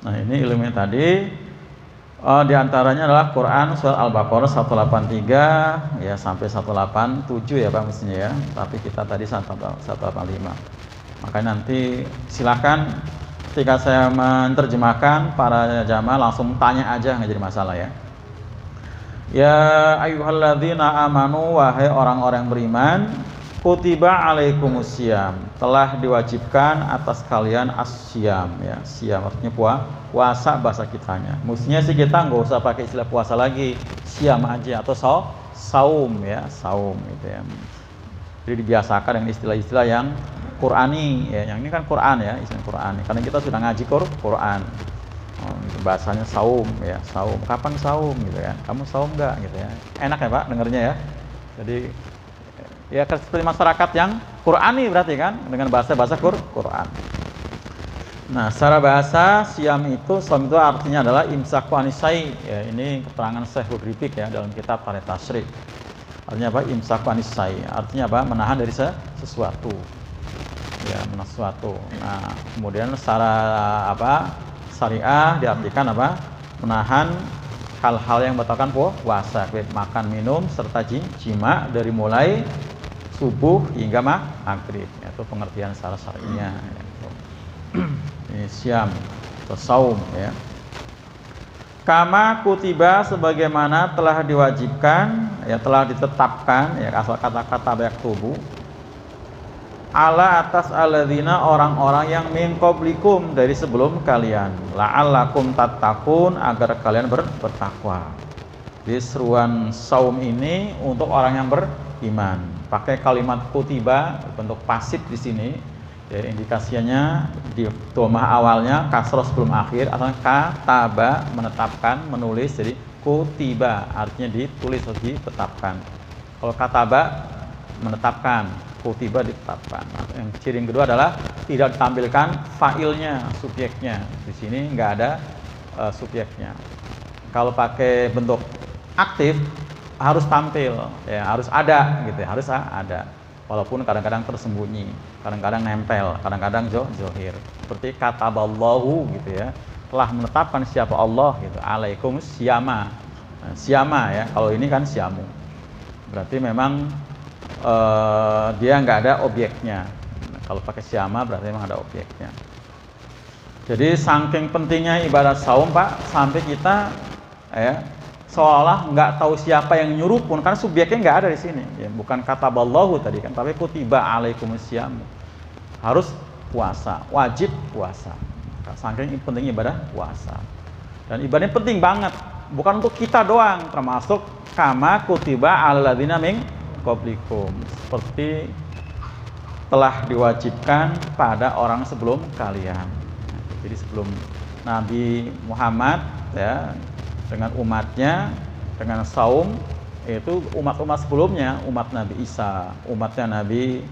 Nah, ini ilmunya tadi. Di antaranya adalah Quran surat Al-Baqarah 183 ya sampai 187 ya Pak mestinya ya. Tapi kita tadi 185. Makanya nanti silakan ketika saya menerjemahkan para jamaah langsung tanya aja, nggak jadi masalah ya. Ya ayyuhalladzina amanu, wahai orang-orang beriman, kutiba alaikumusiyam, telah diwajibkan atas kalian asyam ya. Siam artinya puasa bahasa kitanya. Mestinya sih kita nggak usah pakai istilah puasa lagi, siam aja atau saum ya, saum gitu ya. Jadi dibiasakan dengan istilah-istilah yang Qur'ani ya. Yang ini kan Quran ya, istilah Qur'ani. Karena kita sudah ngaji Quran. Bahasanya saum ya, saum. Kapan saum gitu ya? Kamu saum nggak gitu ya? Enak ya Pak dengarnya ya. Jadi ya seperti masyarakat yang Qur'ani berarti kan, dengan bahasa-bahasa Quran. Nah, secara bahasa siam itu artinya adalah imsaku anisai ya. Ini keterangan Syekhul Ribik ya dalam kitab Tarikh Tasyrik. Artinya apa? Imsaku anisai. Artinya apa? Menahan dari sesuatu. Ya, menahan sesuatu. Nah, kemudian secara apa? Syariah diartikan apa? Menahan hal-hal yang membatalkan puasa, makan, minum serta jima dari mulai subuh hingga maghrib. Itu pengertian secara syar'inya. Ini siam atau saum ya. Kama kutiba, sebagaimana telah diwajibkan ya, telah ditetapkan ya, asal kata-kata bayak tubuh ala atas alladzina, orang-orang yang min qablikum, dari sebelum kalian, la'allakum tattaqun, agar kalian bertakwa. Jadi seruan saum ini untuk orang yang beriman. Pakai kalimat kutiba bentuk pasif di sini. Ya, indikasinya di domah awalnya kasroh sebelum akhir, atau kataba menetapkan, menulis. Jadi kutiba artinya ditulis atau ditetapkan. Kalau kataba menetapkan, kutiba ditetapkan. Yang ciri yang kedua adalah tidak ditampilkan fa'ilnya, subjeknya. Di sini nggak ada subjeknya. Kalau pakai bentuk aktif harus tampil, ya harus ada gitu ya, harus ada. Walaupun kadang-kadang tersembunyi, kadang-kadang nempel, kadang-kadang zohir. Seperti kataballahu gitu ya, telah menetapkan siapa Allah gitu. Alaikum siyama. Nah, siyama ya, kalau ini kan siamu. Berarti memang dia nggak ada objeknya. Nah, kalau pakai siyama berarti memang ada objeknya. Jadi saking pentingnya ibadah saum Pak, sampai kita ya seolah nggak tahu siapa yang nyuruh pun, karena subjeknya nggak ada di sini. Ya, bukan kataballahu tadi kan, tapi kutiba alaikumusiyam. Harus puasa, wajib puasa. Saking pentingnya ibadah puasa. Dan ibadahnya penting banget, bukan untuk kita doang, termasuk kama kutiba alal ladzina min qablikum, seperti telah diwajibkan pada orang sebelum kalian. Jadi sebelum Nabi Muhammad ya, dengan umatnya, dengan saum, itu umat-umat sebelumnya, umat Nabi Isa, umatnya Nabi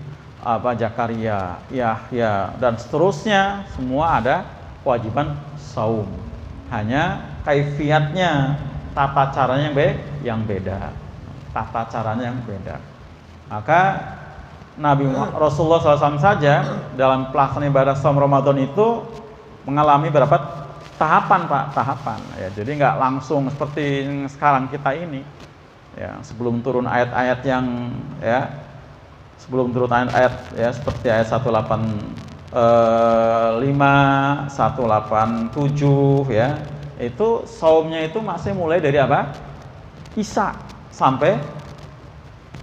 Zakaria, Yahya, dan seterusnya, semua ada kewajiban saum. Hanya kaifiatnya, tata caranya yang beda. Tata caranya yang beda. Maka Nabi Rasulullah SAW saja dalam pelaksanaan ibadah saum Ramadan itu mengalami berapa tahapan Pak, tahapan ya. Jadi nggak langsung seperti sekarang kita ini ya, sebelum turun ayat-ayat yang ya, sebelum turun ayat-ayat ya, seperti ayat 185, 187 ya, itu saumnya itu masih mulai dari apa? Isya sampai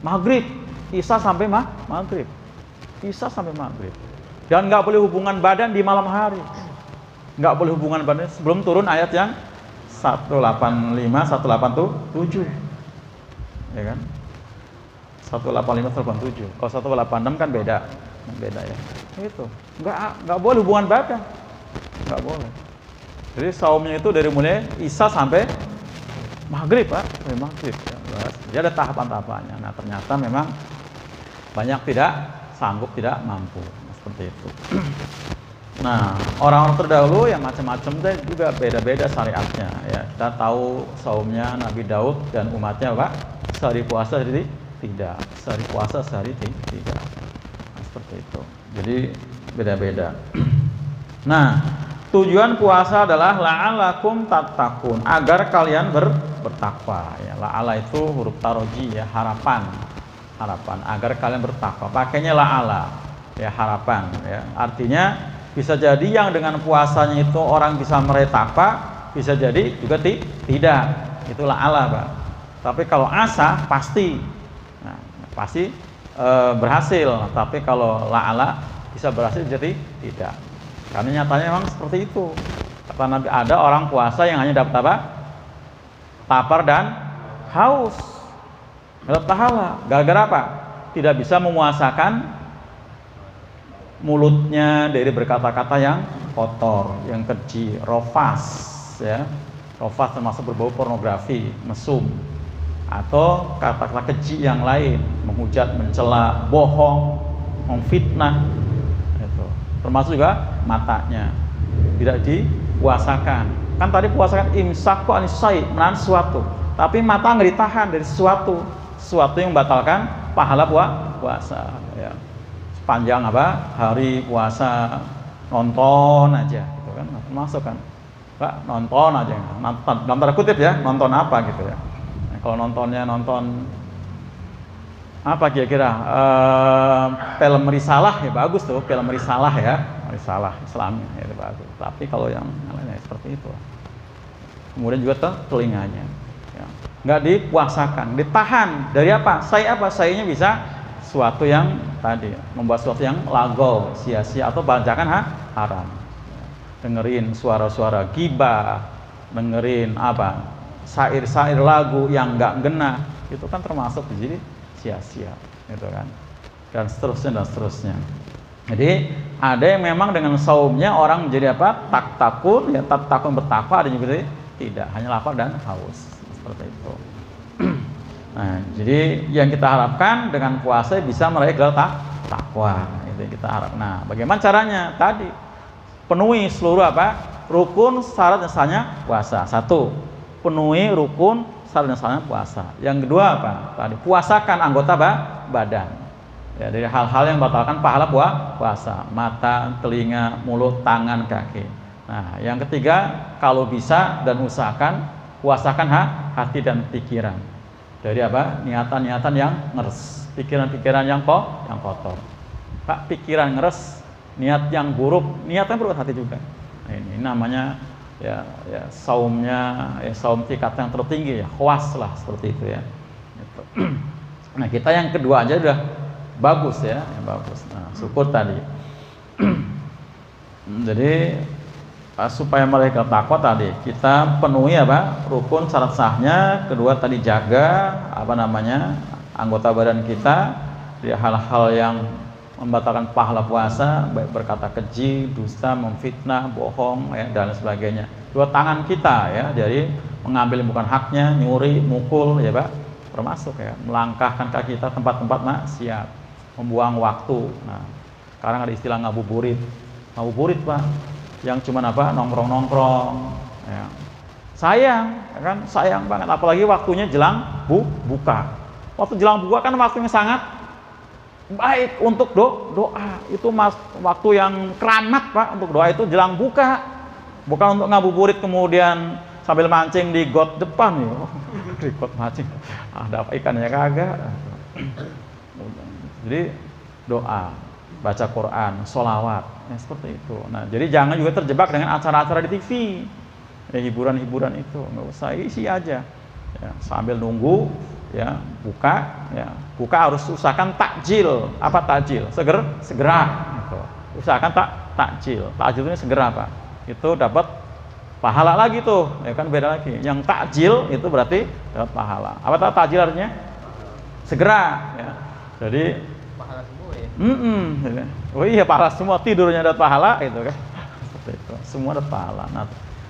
maghrib, Isya sampai maghrib, Isya sampai maghrib, dan nggak boleh hubungan badan di malam hari. Nggak boleh hubungan badan sebelum turun ayat yang 185, 187 ya kan, 185, 187. Kalau 186 kan beda ya, itu nggak boleh hubungan badan, nggak boleh. Jadi saumnya itu dari mulai Isya sampai maghrib Pak, sampai maghrib ya. Jadi ada tahapan-tahapannya. Nah ternyata memang banyak tidak sanggup, tidak mampu seperti itu. Nah, orang-orang terdahulu yang macam-macam juga beda-beda syariatnya ya. Kita tahu saumnya Nabi Daud dan umatnya Pak, sehari puasa sehari tidak, sehari puasa sehari tidak. Nah, seperti itu. Jadi beda-beda. Nah, Tujuan puasa adalah la'alakum tattaqun, agar kalian bertakwa ya. La'ala itu huruf taroji ya, harapan. Harapan agar kalian bertakwa. Pakainya la'ala ya, harapan ya. Artinya bisa jadi yang dengan puasanya itu orang bisa meraih takwa, bisa jadi juga tidak. Itu la'ala, Pak. Tapi kalau asa pasti. Nah, pasti berhasil. Tapi kalau la'ala bisa berhasil jadi tidak. Karena nyatanya memang seperti itu. Kata Nabi, ada orang puasa yang hanya dapat apa? Lapar dan haus. Dapat pahala. Gara-gara apa? Tidak bisa memuasakan mulutnya dari berkata-kata yang kotor, yang keji, rofas, ya. Rofas termasuk berbau pornografi, mesum, atau kata-kata keji yang lain, menghujat, mencela, bohong, memfitnah. Termasuk juga matanya tidak dipuasakan. Kan tadi puasakan imsaku anisai, menahan sesuatu, tapi mata nggak ditahan dari sesuatu yang membatalkan pahala puasa ya. Sepanjang hari puasa nonton aja gitu kan, masuk kan, Pak, nonton aja, nonton dalam tanda kutip ya, nonton apa gitu ya. Nah, kalau nontonnya nonton apa kira-kira, film risalah ya bagus tuh, film risalah ya, risalah Islam ya, itu bagus. Tapi kalau yang lainnya seperti itu, kemudian juga telinganya ya, nggak dipuasakan, ditahan dari apa? Sayanya bisa suatu yang tadi membuat suatu yang lago, sia-sia, atau bacakan haram ya. Dengerin suara-suara gibah, dengerin syair-syair lagu yang nggak ngena, itu kan termasuk di sini sia-sia gitu kan, dan seterusnya. Jadi ada yang memang dengan saumnya orang menjadi takun ya, takun bertakwa, ada juga tidak, hanya lapar dan haus seperti itu. Nah, jadi yang kita harapkan dengan puasa bisa meraih gelar takwa, itu yang kita harap. Nah, bagaimana caranya? Tadi penuhi seluruh rukun syarat dan sahnya puasa. Satu, penuhi rukun syarat dan sahnya puasa. Yang kedua tadi puasakan anggota badan ya, dari hal-hal yang membatalkan pahala puasa, mata, telinga, mulut, tangan, kaki. Nah, yang ketiga, kalau bisa dan usahakan puasakan hati dan pikiran dari niatan-niatan yang ngeres, pikiran-pikiran yang kotor. Pak, pikiran ngeres, niat yang buruk, niatnya buruk, hati juga. Nah, ini namanya ya saumnya ya, saum tingkat yang tertinggi ya, khawas lah seperti itu ya. Gitu. Nah, kita yang kedua aja udah bagus ya, bagus. Nah, syukur tadi. Jadi supaya mereka takwa tadi kita penuhi rukun syarat sahnya. Kedua tadi jaga anggota badan kita dari hal-hal yang membatalkan pahala puasa, baik berkata keji, dusta, memfitnah, bohong ya, dan sebagainya. Dua tangan kita ya, dari mengambil yang bukan haknya, nyuri, mukul ya Pak, termasuk ya, melangkahkan kaki kita tempat-tempat maksiat, membuang waktu. Nah, sekarang ada istilah ngabuburit Pak, yang cuman nongkrong-nongkrong ya. Sayang banget, apalagi waktunya jelang buka. Waktu jelang buka kan waktunya sangat baik untuk doa. Itu waktu yang keramat Pak, untuk doa itu jelang buka, bukan untuk ngabuburit kemudian sambil mancing di got depan ya. Di got mancing, ada ikannya kagak. Jadi doa, baca Quran, sholawat ya, seperti itu. Nah, jadi jangan juga terjebak dengan acara-acara di TV ya, hiburan-hiburan itu nggak usah, isi aja ya, sambil nunggu ya buka harus usahakan takjil. Apa takjil? Segera gitu. Usahakan takjil itu segera Pak, itu dapat pahala lagi tuh ya kan, beda lagi. Yang takjil itu berarti dapat pahala. Apa takjil artinya? Segera ya. Jadi pahala semua ya. Oh iya, pahala semua, tidurnya dapat pahala itu kan. Seperti itu. Semua dapat pahala. Nah,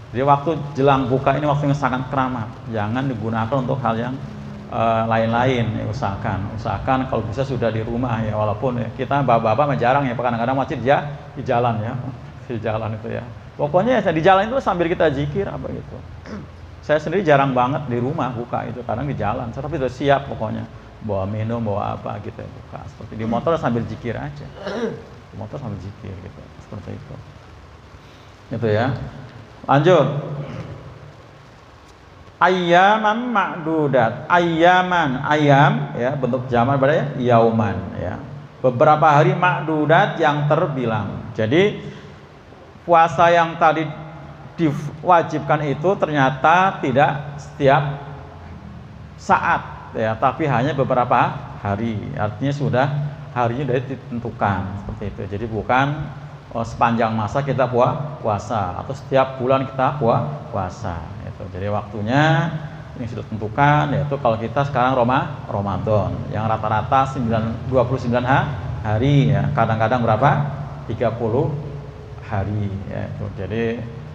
jadi waktu jelang buka ini waktunya sangat keramat. Jangan digunakan untuk hal yang lain-lain ya, usahakan kalau bisa sudah di rumah ya, walaupun ya, kita bapak-bapak jarang ya, kadang-kadang masih di jalan ya, di jalan itu ya. Pokoknya ya, di jalan itu sambil kita zikir gitu. Saya sendiri jarang banget di rumah buka itu, kadang di jalan, tapi sudah siap pokoknya, bawa minum, bawa apa gitu ya, buka. Seperti di motor sambil zikir aja, di motor sambil zikir gitu, seperti itu. Gitu ya. Lanjut. Ayyaman ma'dudat. Ayyaman, ayam ya, bentuk jamak pada yauman ya. Beberapa hari ma'dudat yang terbilang. Jadi puasa yang tadi diwajibkan itu ternyata tidak setiap saat ya, tapi hanya beberapa hari. Artinya sudah harinya sudah ditentukan seperti itu. Jadi bukan sepanjang masa kita puasa atau setiap bulan kita puasa. Jadi waktunya ini sudah tentukan, yaitu kalau kita sekarang Ramadan yang rata-rata 29 hari ya, kadang-kadang berapa? 30 hari ya, itu. Jadi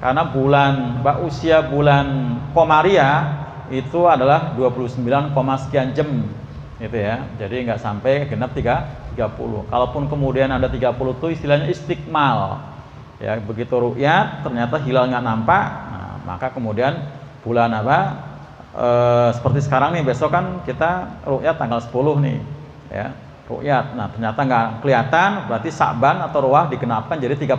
karena usia bulan Komariah itu adalah 29, sekian jam gitu ya. Jadi nggak sampai genap 30. Kalaupun kemudian ada 30 itu istilahnya istikmal. Ya, begitu ru'yat ternyata hilal nggak nampak, nah, maka kemudian bulan seperti sekarang nih, besok kan kita ru'yat tanggal 10 nih ya, ru'yat. Nah, ternyata nggak kelihatan, berarti Sa'ban atau Ruwah digenapkan jadi 30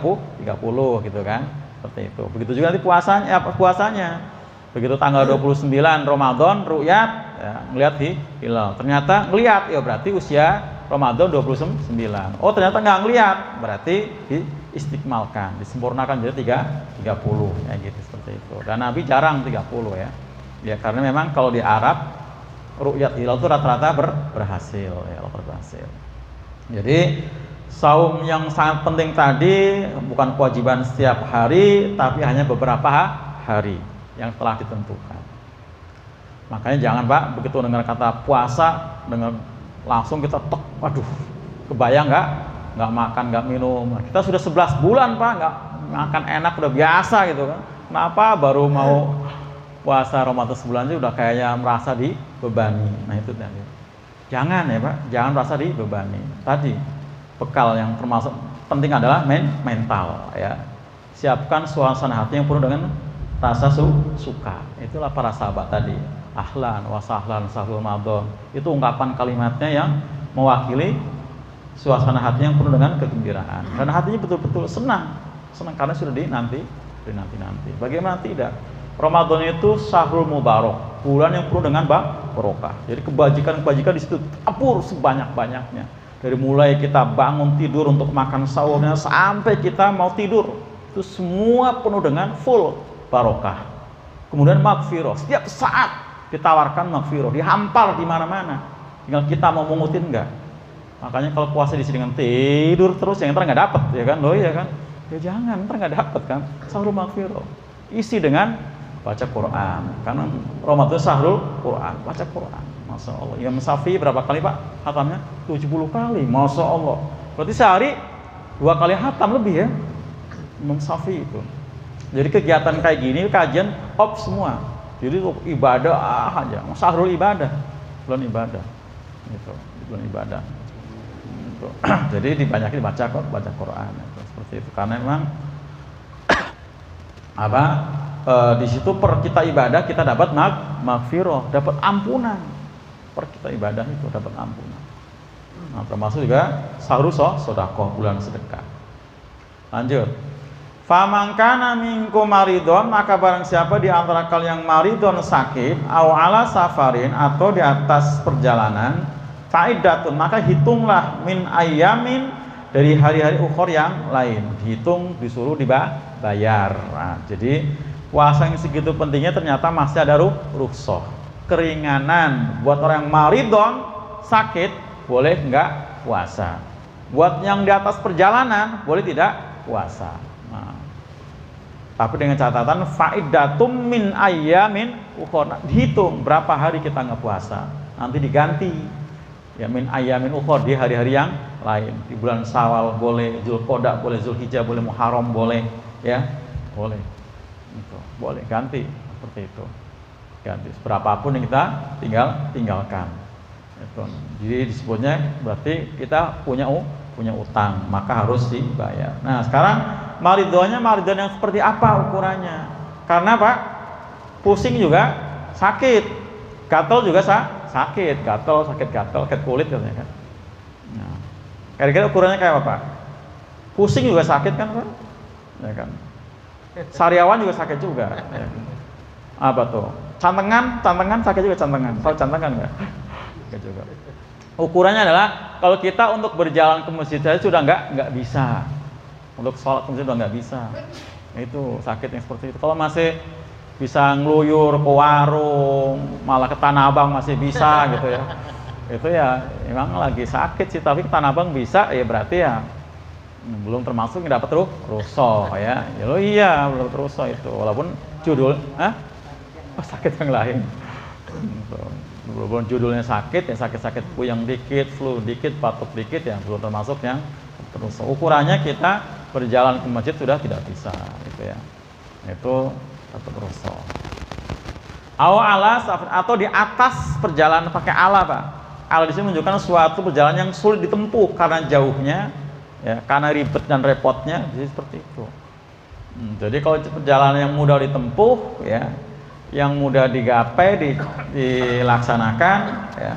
gitu kan. Seperti itu. Begitu juga nanti puasanya. Begitu tanggal 29 Ramadan ru'yat ya, ngelihat hilal. Ternyata ngelihat ya berarti usia Ramadan 29. Oh, ternyata nggak ngelihat, berarti diistikmalkan, disempurnakan jadi 30 ya gitu, seperti itu. Dan Nabi jarang 30 ya. Ya karena memang kalau di Arab ru'yat hilal itu rata-rata berhasil ya, berhasil. Jadi saum yang sangat penting tadi bukan kewajiban setiap hari, tapi hanya beberapa hari yang telah ditentukan. Makanya jangan Pak, begitu dengar kata puasa, dengar langsung kita tok, waduh, kebayang nggak makan, nggak minum. Kita sudah 11 bulan Pak, nggak makan enak, udah biasa gitu kan. Kenapa baru mau puasa Ramadan sebulan aja udah kayaknya merasa dibebani. Nah itu tadi. Jangan ya Pak, jangan merasa dibebani. Tadi bekal yang termasuk penting adalah mental ya. Siapkan suasana hati yang penuh dengan rasa suka. Itulah para sahabat tadi. Ahlan wa sahlan sahrul Ramadan. Itu ungkapan kalimatnya yang mewakili suasana hati yang penuh dengan kegembiraan. Karena hatinya betul-betul senang karena sudah dinanti. Bagaimana tidak? Ramadan itu syahrul mubarak, bulan yang penuh dengan barokah. Jadi kebajikan-kebajikan di situ tabur sebanyak-banyaknya. Dari mulai kita bangun tidur untuk makan sahurnya sampai kita mau tidur, itu semua penuh dengan full barokah. Kemudian maghfirah, setiap saat ditawarkan maghfirah, dihampar di mana-mana. Tinggal kita mau mengutin enggak. Makanya kalau puasa diisi dengan tidur terus, yang ntar nggak dapat, ya kan? Loh ya kan? Ya jangan, ntar nggak dapat kan? Sahur maghfirah, isi dengan baca Quran. Karena Ramadan syahrul Quran, baca Quran. Masya Allah. Imam Syafi'i berapa kali Pak hatamnya? 70 kali. Masya Allah. Berarti sehari 2 kali hatam lebih ya, Imam Syafi'i itu. Jadi kegiatan kayak gini, kajian semua. Jadi ibadah aja, syahrul ibadah, bulan ibadah, gitu, bulan ibadah. Gitu. Jadi dibanyakin baca Quran, gitu. Seperti itu. Karena memang di situ per kita ibadah kita dapat maghfirah, dapat ampunan. Per kita ibadah itu dapat ampunan. Nah, termasuk juga sahur sedekah, bulan sedekah. Lanjut. Famangkana minkum maridon, maka barang siapa di antara kalian yang maridon sakit, au ala safarin, atau di atas perjalanan, faidatun, maka hitunglah min ayamin, dari hari-hari ukhor yang lain. Dihitung, disuruh dibayar. Nah, jadi puasa yang segitu pentingnya ternyata masih ada rukhsah, keringanan buat orang yang maridon sakit, boleh enggak puasa. Buat yang di atas perjalanan boleh tidak puasa. Nah, tapi dengan catatan faidatum min ayyamin ukhor, dihitung berapa hari kita nggak puasa, nanti diganti ya min ayyamin ukhor, di hari-hari yang lain. Di bulan Syawal boleh, Zulqa'dah boleh, Zulhijjah boleh, Muharram boleh, ya boleh, itu boleh ganti seperti itu, ganti berapapun yang kita tinggalkan. Itu. Jadi disebutnya berarti kita punya utang, maka harus dibayar. Nah sekarang maridon yang seperti apa ukurannya? Karena Pak, pusing juga sakit, gatal juga sakit kulit katanya kan. Nah, kira-kira ukurannya kayak apa Pak? Pusing juga sakit kan Pak? Ya kan? Sariawan juga sakit juga. Ya. Apa tuh? Cantengan sakit juga cantengan. Tahu cantengan nggak? Sakit juga. Ukurannya adalah kalau kita untuk berjalan ke masjid saja sudah nggak bisa. Untuk sholat ke masjid sudah nggak bisa. Itu sakit yang seperti itu. Kalau masih bisa ngeluyur ke warung, malah ke Tanah Abang masih bisa gitu ya. Itu ya memang lagi sakit sih, tapi ke Tanah Abang bisa ya berarti ya belum termasuk yang dapat ruso ya. Ya lo iya belum ruso itu. Walaupun judul, sakit yang lain. Belum judulnya sakit ya sakit-sakit puyeng dikit, flu dikit, batuk dikit ya belum termasuk yang ruso. Ukurannya kita berjalan ke masjid sudah tidak bisa gitu ya. Itu tetap ruso. Atau di atas perjalanan pakai ala, Pak. Ala di sini menunjukkan suatu perjalanan yang sulit ditempuh karena jauhnya, ya, karena ribet dan repotnya, jadi seperti itu. Jadi kalau perjalanan yang mudah ditempuh, ya, yang mudah digapai, dilaksanakan, ya.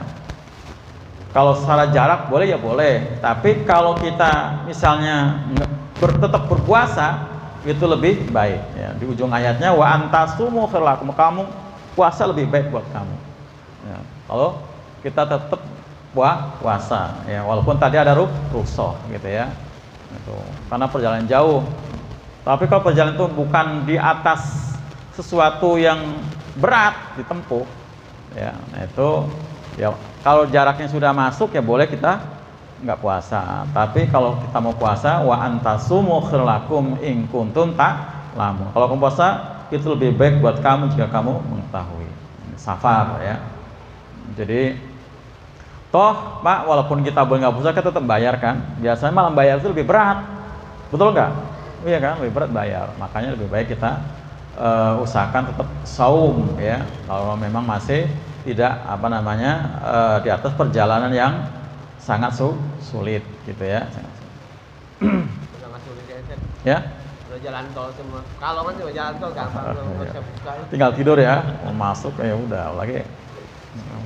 Kalau secara jarak boleh ya boleh, tapi kalau kita misalnya tetap berpuasa itu lebih baik ya. Di ujung ayatnya wa antasumu khairul lakum, kamu puasa lebih baik buat kamu ya. Kalau kita tetap puasa ya, walaupun tadi ada rukhsah gitu ya itu, karena perjalanan jauh. Tapi kalau perjalanan itu bukan di atas sesuatu yang berat ditempuh ya, nah itu ya kalau jaraknya sudah masuk ya boleh kita nggak puasa. Tapi kalau kita mau puasa wa antasumu khairul lakum in kuntum ta'lamun. Kalau kamu puasa itu lebih baik buat kamu jika kamu mengetahui. Safar ya. Jadi toh Pak, walaupun kita boleh nggak puasa kita tetap bayar kan. Biasanya malam bayar itu lebih berat. Betul nggak? Iya kan, lebih berat bayar. Makanya lebih baik kita usahakan tetap saum ya. Kalau memang masih tidak di atas perjalanan yang sangat sulit gitu ya. Sangat sulit ya. Udah jalan tol semua. Kalau kan cuma jalan tol gampang tinggal tidur ya, mau masuk ya udah lagi.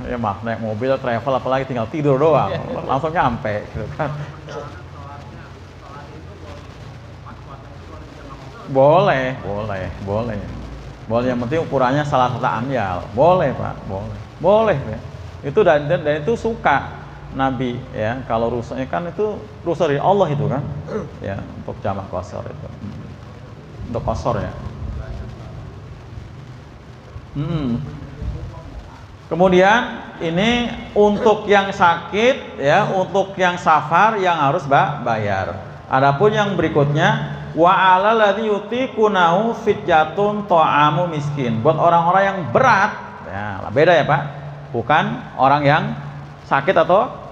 Ya maaf naik mobil travel apalagi tinggal tidur doang, langsung nyampe gitu kan. Boleh. Yang penting ukurannya salah satu amyal. Boleh Pak, boleh ya. Itu dan itu suka Nabi ya, kalau rusaknya kan itu rusak dari Allah itu kan ya, untuk jamak qasar itu, untuk qasar ya. Kemudian ini untuk yang sakit ya, untuk yang safar yang harus bayar. Adapun yang berikutnya wa 'alal ladzi yutiqunahu fidyatun ta'amu miskin, buat orang-orang yang berat ya, beda ya Pak, bukan orang yang sakit atau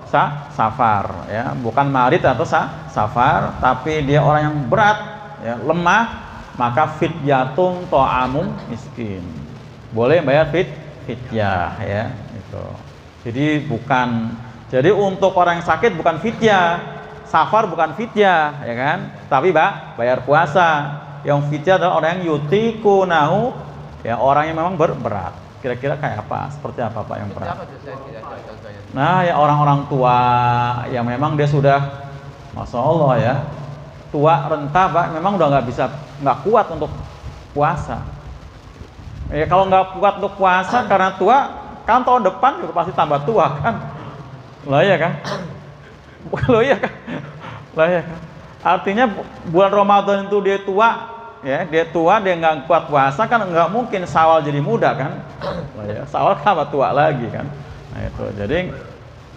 safar ya, bukan marid atau safar, tapi dia orang yang berat ya, lemah, maka fidyatun ta'amu miskin, boleh bayar fidyah ya itu. Jadi untuk orang yang sakit bukan fidyah, safar bukan fidyah ya kan, tapi bayar puasa. Yang fidyah adalah orang yang yutiqunahu ya, orang yang memang berat. Kira-kira kayak apa? Seperti apa Pak yang berat? Nah ya orang-orang tua yang memang dia sudah, Masya Allah ya, tua renta Pak, memang udah nggak kuat untuk puasa. Ya kalau nggak kuat untuk puasa karena tua, kan tahun depan juga pasti tambah tua kan? Lah ya kan? Lah ya kan? Artinya bulan Ramadan itu dia tua. Ya, dia nggak kuat puasa kan, nggak mungkin Syawal jadi muda kan, ya, Syawal tambah tua lagi kan. Nah itu, jadi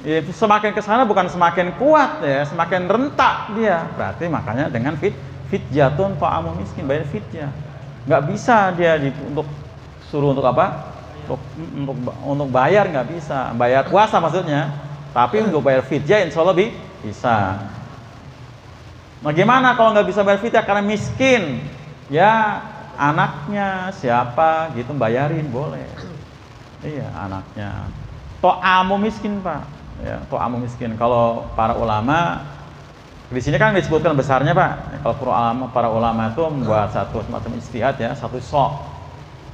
itu semakin kesana bukan semakin kuat ya, semakin rentak dia. Berarti makanya dengan fidyatun ta'amu miskin, bayar fidyah. Nggak bisa dia untuk suruh untuk apa? Untuk bayar nggak bisa, bayar puasa maksudnya. Tapi untuk bayar fidyah insya Allah bisa. Nah gimana kalau nggak bisa bayar fidyah karena miskin? Ya anaknya siapa gitu bayarin boleh. Iya anaknya. To'amu miskin Pak. Ya to'amu miskin. Kalau para ulama di sini kan disebutkan besarnya Pak. Kalau para ulama itu membuat satu semacam ijtihad ya, satu sok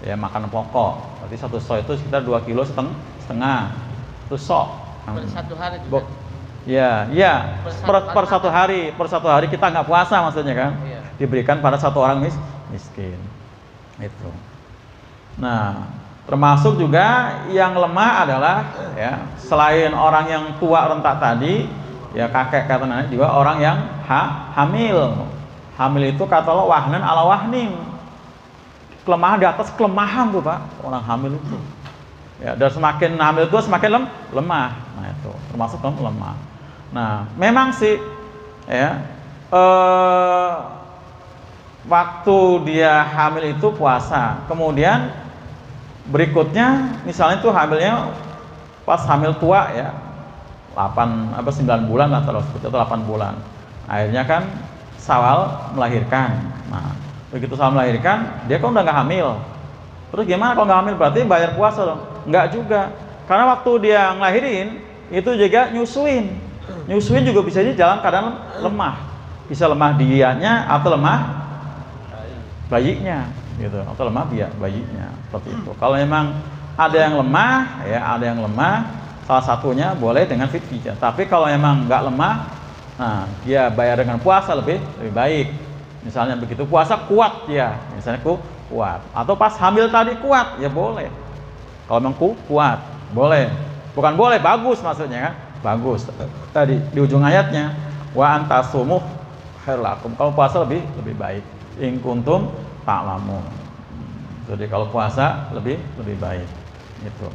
ya, makanan pokok. Berarti satu sok itu sekitar 2,5 kilo. Itu sok. Per satu hari juga. Per satu hari kita nggak puasa maksudnya kan. Iya. Diberikan pada satu orang miskin. Itu. Nah, termasuk juga yang lemah adalah ya selain orang yang tua rentak tadi, ya kakek kata nenek juga orang yang hamil. Hamil itu kata Allah wahnan ala wahnin. Kelemahan di atas kelemahan tuh Pak, orang hamil itu. Ya, dan semakin hamil itu semakin lemah. Nah, itu termasuk lemah. Nah, memang sih ya waktu dia hamil itu puasa. Kemudian berikutnya misalnya itu hamilnya pas hamil tua ya 9 bulan atau 8 bulan. Akhirnya kan Syawal melahirkan. Nah, begitu Syawal melahirkan, dia kan udah nggak hamil. Terus gimana kalau nggak hamil? Berarti bayar puasa dong? Nggak juga. Karena waktu dia ngelahirin itu juga nyusuin. Nyusuin juga bisa jadi dalam keadaan lemah. Bisa lemah dianya atau lemah bayinya gitu, atau lemah bayinya seperti itu. Kalau memang ada yang lemah ya, ada yang lemah, salah satunya boleh dengan fidyah. Tapi kalau memang nggak lemah, nah dia bayar dengan puasa lebih baik. Misalnya begitu puasa kuat ya, misalnya kuat. Atau pas hamil tadi kuat ya boleh. Kalau memang kuat boleh. Bukan boleh, bagus maksudnya kan? Bagus. Tadi di ujung ayatnya wa antasumu khairul lakum. Kalau puasa lebih baik. In kuntum ta'lamun. Jadi kalau puasa lebih baik. Gitu.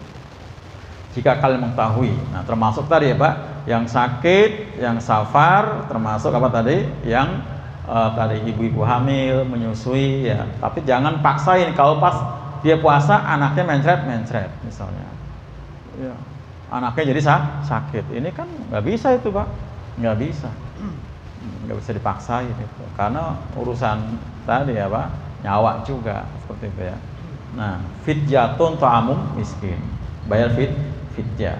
Jika kalian mengetahui. Nah, termasuk tadi ya Pak, yang sakit, yang safar, termasuk apa tadi? Yang tadi ibu-ibu hamil, menyusui ya. Tapi jangan paksain kalau pas dia puasa anaknya mencret misalnya. Ya. Anaknya jadi sakit. Ini kan nggak bisa itu Pak. Nggak bisa dipaksain itu. Karena urusan tadi ya Pak, nyawa juga seperti itu ya. Nah, fidyatun ta'amum miskin. Bayar fidyah.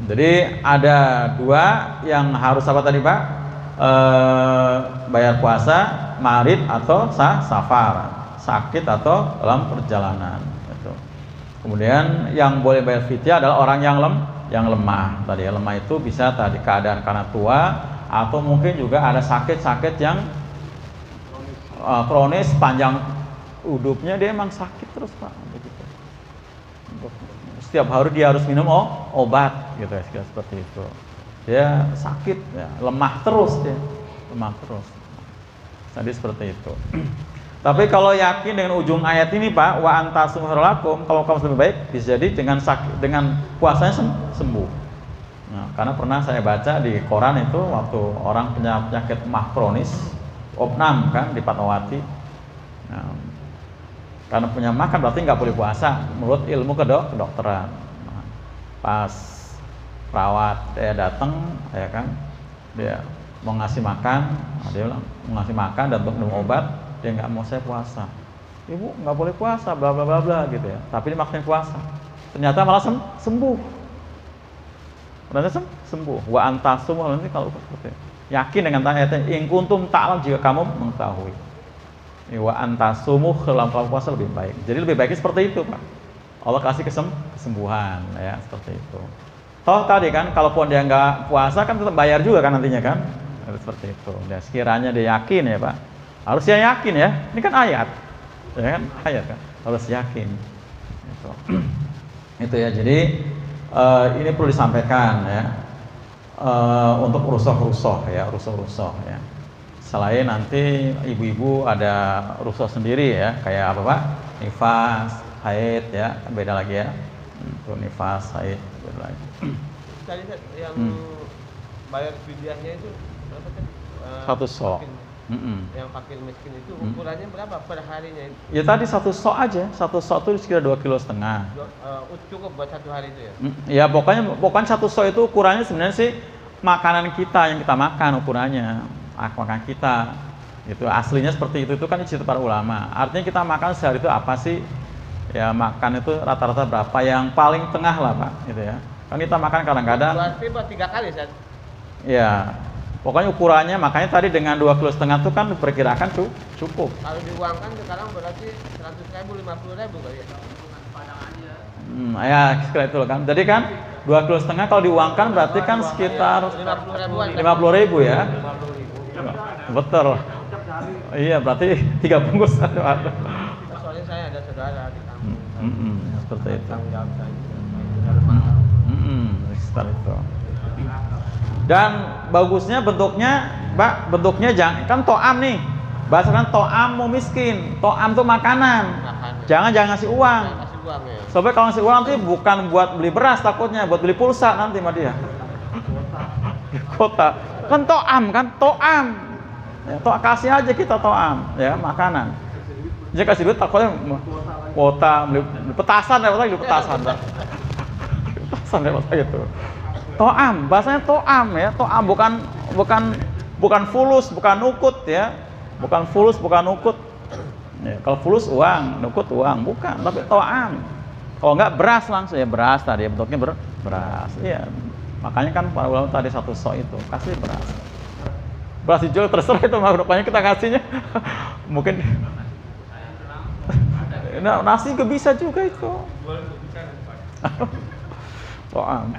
Jadi ada dua yang harus apa tadi Pak? Bayar puasa, marid atau safar, sakit atau dalam perjalanan. Gitu. Kemudian yang boleh bayar fidyah adalah orang yang lemah. Tadi ya, lemah itu bisa tadi keadaan karena tua atau mungkin juga ada sakit-sakit yang kronis panjang hidupnya dia emang sakit terus Pak. Begitu. Setiap hari dia harus minum obat gitu ya, seperti itu. Dia sakit ya, lemah terus. Jadi seperti itu. Tapi kalau yakin dengan ujung ayat ini Pak, wa antasum lakum, kalau kamu lebih baik bisa jadi dengan puasanya sembuh. Nah, karena pernah saya baca di koran itu waktu orang punya penyakit mah kronis, opnam kan di Fatmawati. Nah, karena punya makan berarti nggak boleh puasa menurut ilmu kedokteran. Nah, pas perawat datang ya kan, dia mau ngasih makan, dia bilang mau ngasih makan dan minum obat, dia nggak mau saya puasa. Ibu nggak boleh puasa, bla bla bla bla gitu ya. Tapi dia maksain puasa. Ternyata malah sembuh. Ternyata sembuh. Wa antasum nanti kalau seperti itu. Yakin dengan ayatnya in kuntum ta'lam jika kamu mengetahui. Wa antasumu dalam puasa lebih baik. Jadi lebih baiknya seperti itu Pak. Allah kasih kesembuhan ya seperti itu. Toh tadi kan kalaupun dia nggak puasa kan tetap bayar juga kan nantinya kan. Seperti itu. Dan sekiranya dia yakin ya Pak. Harusnya yakin ya. Ini kan ayat. Ya kan? Ayat kan. Harus yakin. Itu. Itu ya. Jadi ini perlu disampaikan ya. Untuk rusuh-rusuh ya. Selain nanti ibu-ibu ada rusuh sendiri ya. Kayak apa Pak? Nifas, haid ya. Beda lagi ya. Untuk nifas, haid beda lagi. Tadi yang bayar fidyahnya itu berapa kan? Satu sok. Yang fakir miskin itu ukurannya berapa per harinya? Ya tadi satu sok aja, satu sok itu sekitar 2,5 kg. Cukup buat satu hari itu ya? Ya pokoknya satu sok itu ukurannya sebenarnya sih makanan kita yang kita makan ukurannya, makan kita. Itu aslinya seperti itu kan ijtihad para ulama. Artinya kita makan sehari itu apa sih? Ya makan itu rata-rata berapa? Yang paling tengah lah Pak, gitu ya. Kan kita makan kadang-kadang. Berarti buat 3 kali Ustaz? Ya. Pokoknya ukurannya, makanya tadi dengan 2,5 kg itu kan diperkirakan cukup. Kalau diuangkan sekarang berarti 100.000, 50.000 kali ya? Ya sekitar itu kan. Jadi kan 2,5 kg kalau diuangkan berarti kan sekitar 50.000 ya. 50.000. Betul. Iya, berarti 3 bungkus. Aduh. Soalnya saya ada saudara di kampung. Seperti itu. Tanggung jawab saya. Seperti itu. Dan bagusnya bentuknya, Pak, bentuknya jangan kan to'am nih. Bahasa kan to'am miskin. To'am tuh makanan. Jangan ngasih uang. Kasih uang ya. Soalnya kalau ngasih uang nanti bukan buat beli beras takutnya, buat beli pulsa nanti sama dia. Kota. Kan to'am. Ya, kasih aja kita to'am, ya, makanan. Jadi kasih duit takutnya kuota beli petasan ya, beli petasan. Petasan ya gitu. To'am, bahasanya to'am ya, to'am bukan fulus, bukan nukut ya. Bukan fulus, bukan nukut. Ya, kalau fulus uang, nukut uang, bukan, tapi to'am. Kalau enggak beras langsung ya, beras tadi bentuknya beras. Iya. Makanya kan para ulama tadi satu sok itu, kasih beras. Beras dijual terserah itu mah rupanya kita kasihnya. Mungkin nah, nasi juga bisa juga itu. To'am.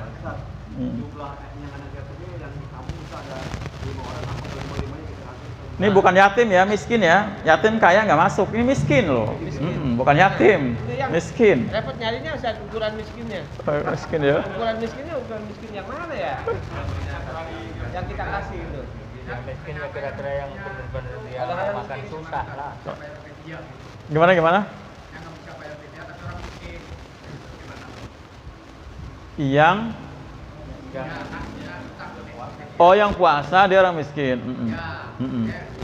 Ini bukan yatim ya, miskin ya. Yatim kaya nggak masuk. Ini miskin loh. Bukan yatim, miskin. Repot nyarinya saat ukuran miskinnya. Miskin ya. Ukuran miskin yang mana ya? Yang kita kasih itu. Yang miskin ya kira-kira yang benar-benar dia makan susah lah. Gimana? Yang puasa dia orang miskin.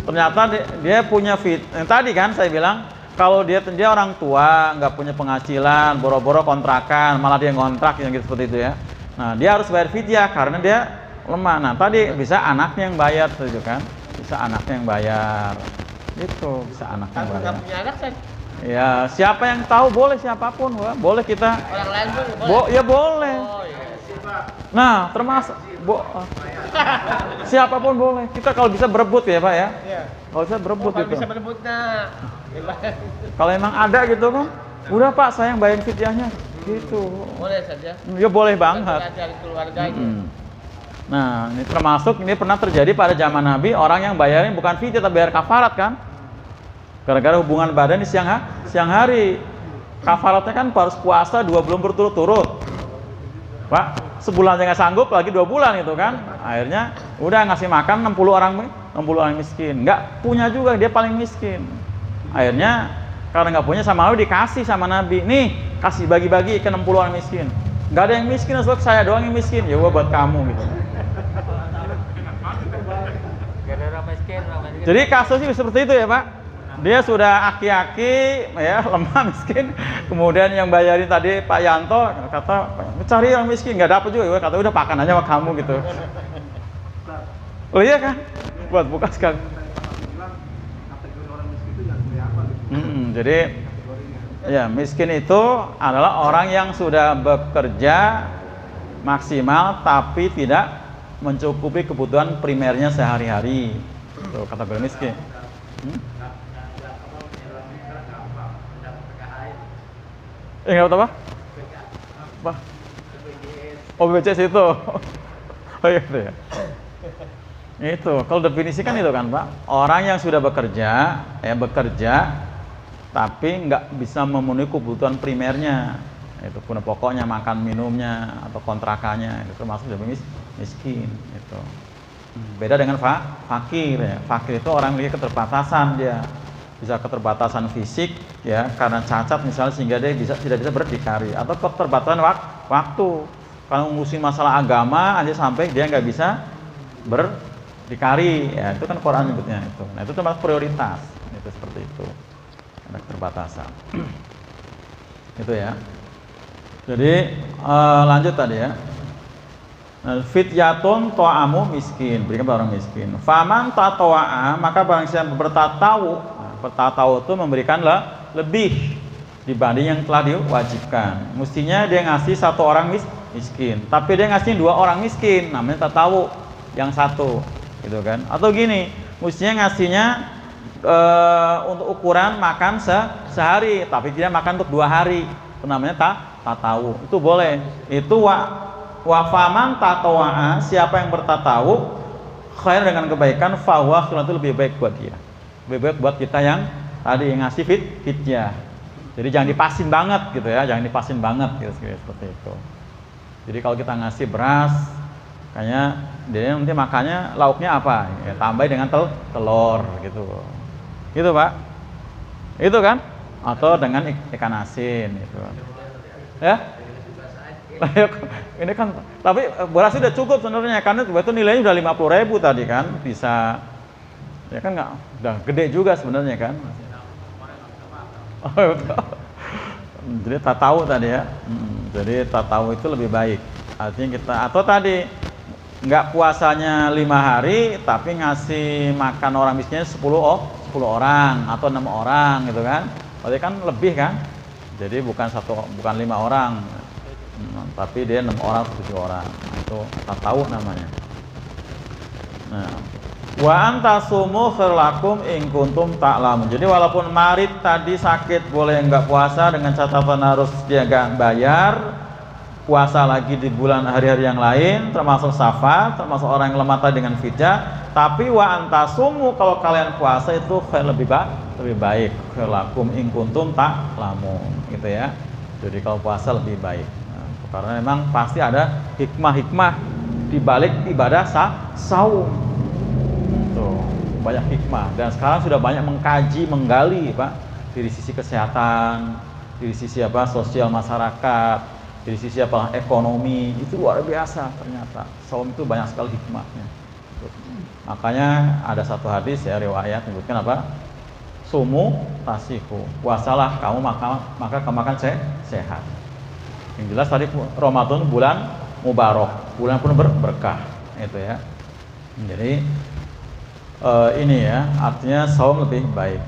Ternyata dia punya yang tadi kan saya bilang kalau dia orang tua nggak punya penghasilan, boro-boro kontrakan, malah dia ngontrak yang gitu seperti itu ya. Nah dia harus bayar fidyah karena dia lemah. Nah tadi bisa anaknya yang bayar setuju kan? Bisa anaknya yang bayar. Itu bisa anaknya yang bayar. Kalau nggak punya anak saya. Ya siapa yang tahu boleh siapapun, boleh kita. Orang lain pun boleh. Ya boleh. Oh iya. Nah, termasuk siapapun boleh. Kita kalau bisa berebut ya, Pak ya. Iya. Kalau bisa berebut kalau gitu. bisa berebut nah. Kalau emang ada gitu kan, udah Pak, saya yang bayarin fidyahnya. Gitu. Boleh saja. Ya boleh banget. Dari keluarganya. Nah, ini termasuk ini pernah terjadi pada zaman Nabi, orang yang bayarin bukan fidyah tapi bayar kafarat kan? Gara-gara hubungan badan di siang hari. Kafaratnya kan harus puasa 2 bulan berturut-turut. Pak, sebulan aja nggak sanggup, lagi 2 bulan gitu kan. Akhirnya udah ngasih makan 60 orang miskin. Nggak punya juga, dia paling miskin. Akhirnya karena nggak punya sama Nabi dikasih sama Nabi. Nih, kasih bagi-bagi ke 60 orang miskin. Nggak ada yang miskin, sebab saya doang yang miskin. Ya gua buat kamu gitu. Jadi kasusnya seperti itu ya Pak. Dia sudah aki-aki, ya lemah miskin. Kemudian yang bayarin tadi Pak Yanto kata cari yang miskin, nggak dapet juga. Kata udah pakan aja sama kamu gitu. Oh iya kan? Buat buka sekali. Jadi ya miskin itu adalah orang yang sudah bekerja maksimal tapi tidak mencukupi kebutuhan primernya sehari-hari. Tuh kategori miskin. Nggak apa? Apa? Oh BPJS itu. Oh iya itu ya. Itu kalau definisi kan itu kan Pak. Orang yang sudah bekerja tapi nggak bisa memenuhi kebutuhan primernya. Itu pun pokoknya makan minumnya atau kontrakannya itu termasuk definisi miskin itu. Beda dengan fakir ya. Fakir itu orang memiliki keterbatasan dia. Bisa keterbatasan fisik ya karena cacat misalnya sehingga dia tidak bisa berdikari atau keterbatasan waktu kalau ngurusin masalah agama aja sampai dia nggak bisa berdikari ya itu kan Quran nyebutnya itu. Nah itu termasuk prioritas itu seperti itu ada keterbatasan itu ya. Jadi lanjut tadi ya. Fityatun to'amu miskin, berikan pada orang miskin. Faman tatawa'a, maka barang siapa bertatawu. Bertatawu itu memberikan lebih dibanding yang telah diwajibkan. Mestinya dia ngasih 1 orang miskin, tapi dia ngasih 2 orang miskin, namanya tatawu yang 1, gitu kan? Atau gini, mestinya ngasihnya untuk ukuran makan sehari, tapi dia makan untuk 2 hari, itu namanya tatawu. Itu boleh. Itu wafaman tatawa'a, siapa yang bertatawu khair dengan kebaikan, fahuwa khairan, itu lebih baik buat dia. lebih baik buat kita yang tadi yang ngasih fidyah. Jadi jangan dipasin banget gitu ya, jangan dipasin banget gitu, seperti itu. Jadi kalau kita ngasih beras, kayaknya dia nanti makannya lauknya apa? Ya, tambah dengan telur gitu. Gitu Pak. Itu kan? Atau dengan ikan asin gitu. Ya? Ini kan, tapi beras udah cukup sebenarnya karena itu nilainya udah 50.000 tadi kan, bisa ya kan nggak, udah gede juga sebenarnya kan. Jadi tak tahu tadi ya. Jadi tak tahu itu lebih baik. Artinya kita atau tadi nggak puasanya 5 hari tapi ngasih makan orang miskin 10 orang atau 6 orang gitu kan. Berarti kan lebih kan. Jadi bukan 5 orang. Tapi dia 6 orang, 7 orang. Nah, itu tak tahu namanya. Nah, wa antasumu khairul lakum in kuntum ta'lamun. Jadi walaupun marid tadi sakit boleh enggak puasa dengan catatan harus dia enggak bayar. Puasa lagi di bulan hari-hari yang lain termasuk Safar, termasuk orang yang lemah tadi dengan fidyah. Tapi wa antasumu kalau kalian puasa itu lebih baik. Khairul lakum in kuntum ta'lamun gitu ya. Jadi kalau puasa lebih baik. Nah, karena memang pasti ada hikmah-hikmah di balik ibadah saum. Banyak hikmah dan sekarang sudah banyak menggali Pak dari sisi kesehatan, dari sisi sosial masyarakat, dari sisi ekonomi, itu luar biasa ternyata. Saum itu banyak sekali hikmahnya. Makanya ada satu hadis ya riwayat menyebutkan sumu tasihu, puasalah kamu maka kamu akan sehat. Yang jelas tadi Ramadan bulan mubarak, bulan penuh berkah itu ya. Jadi ini ya, artinya saum lebih baik.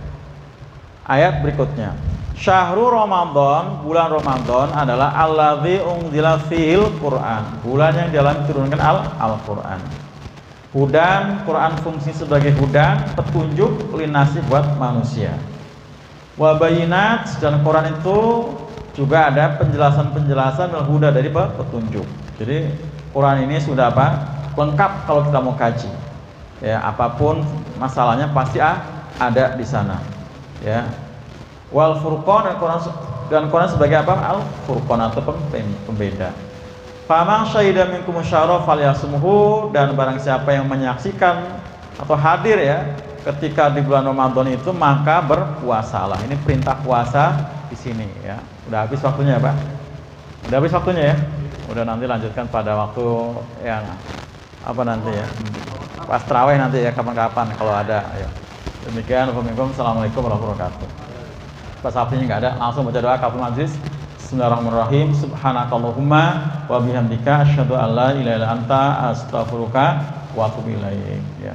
Ayat berikutnya. Syahrul Ramadan, bulan Ramadan adalah allazi unzila fihil Qur'an. Bulan yang dalam diturunkan Al-Qur'an. Hudan, Quran fungsi sebagai hudan, petunjuk linasi buat manusia. Wa bayinat, dan Quran itu juga ada penjelasan-penjelasan huda dari petunjuk. Jadi Quran ini sudah lengkap kalau kita mau kaji. Ya, apapun masalahnya pasti ada di sana. Ya. Wal furqan, dan Quran sebagai Al-Furqan atau pembeda. Faman syahida minkum syahra falyasumhu, dan barang siapa yang menyaksikan atau hadir ya ketika di bulan Ramadan itu maka berpuasalah. Ini perintah puasa di sini ya. Udah habis waktunya ya, Pak? Udah habis waktunya ya? Udah, nanti lanjutkan pada waktu yang nanti ya. Pas tarawih nanti ya, kapan-kapan kalau ada ya. Demikian, assalamualaikum warahmatullahi wabarakatuh. Pas apinya nggak ada, langsung baca doa kaful majlis. Bismillahirrahmanirrahim. Subhanakallahumma wa bihamdika asyhadu an la ilaha illa anta astaghfiruka wa atubu ilaik ya.